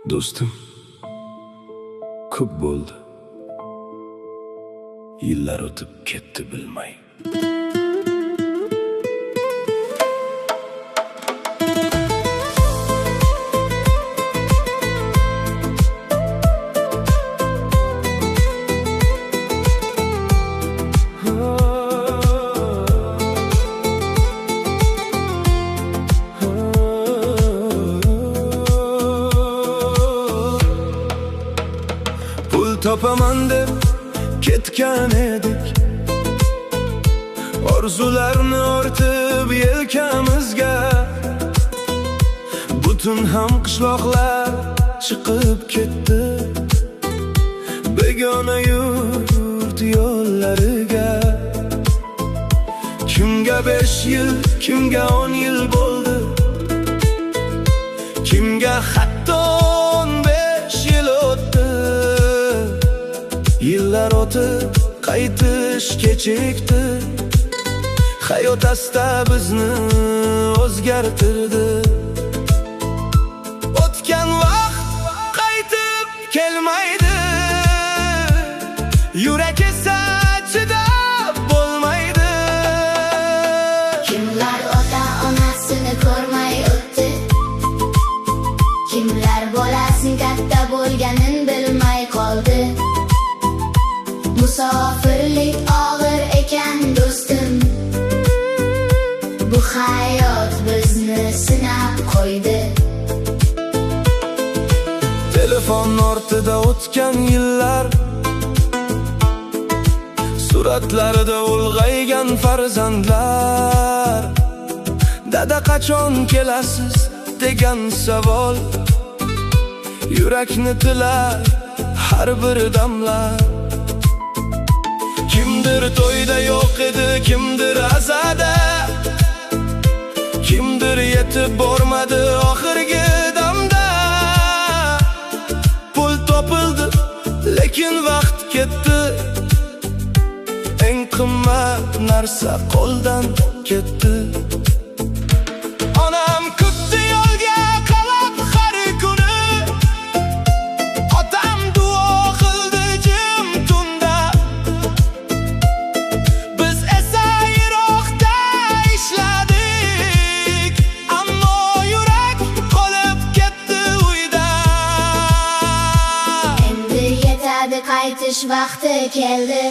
Do'stim, ko'p bo'ldi. Yillar o'tib ketdi bilmay. Pul topaman deb ketgan edik, orzularni ortib yelkamizga. Butun ham qishloqlar chiqib ketdi, begona yurt yo'llariga. Kimga 5 yil, kimga 10 yil bo'ldi, kimga hatto 15 yil o'tdi. Yillar o'tib qaytish kechikdi, hayot asta bizni o'zgartirdi. O'tgan vaqt qaytib kelmaydi, yurak esa chidab bo'lmaydi. Kimlar ota-onasini ko'rmay o'tdi, kimlar bolasining katta bo'lganin bilmay qoldi. Musofirlik og'ir ekan do'stim, bu hayot bizni sinab qo'ydi. Telefon ortida o'tgan yillar, suratlarida ulg'aygan farzandlar. Dada qachon kelasiz degan savol, yurakni tilar har bir damlar. Kimdir to'yda yo'q edi, kimdir azada, kimdir yetib bormadi oxirgi damda. Pul topildi, lekin vaqt ketdi, eng qimmat narsa qo'ldan ketdi. Onam kutdi yo'lga qarab har kuni, otam duo qildi jim tunda. Biz esa yiroqda ishladik, ammo yurak qolib ketdi uyda. Endi yetadi, qaytish vaqti keldi.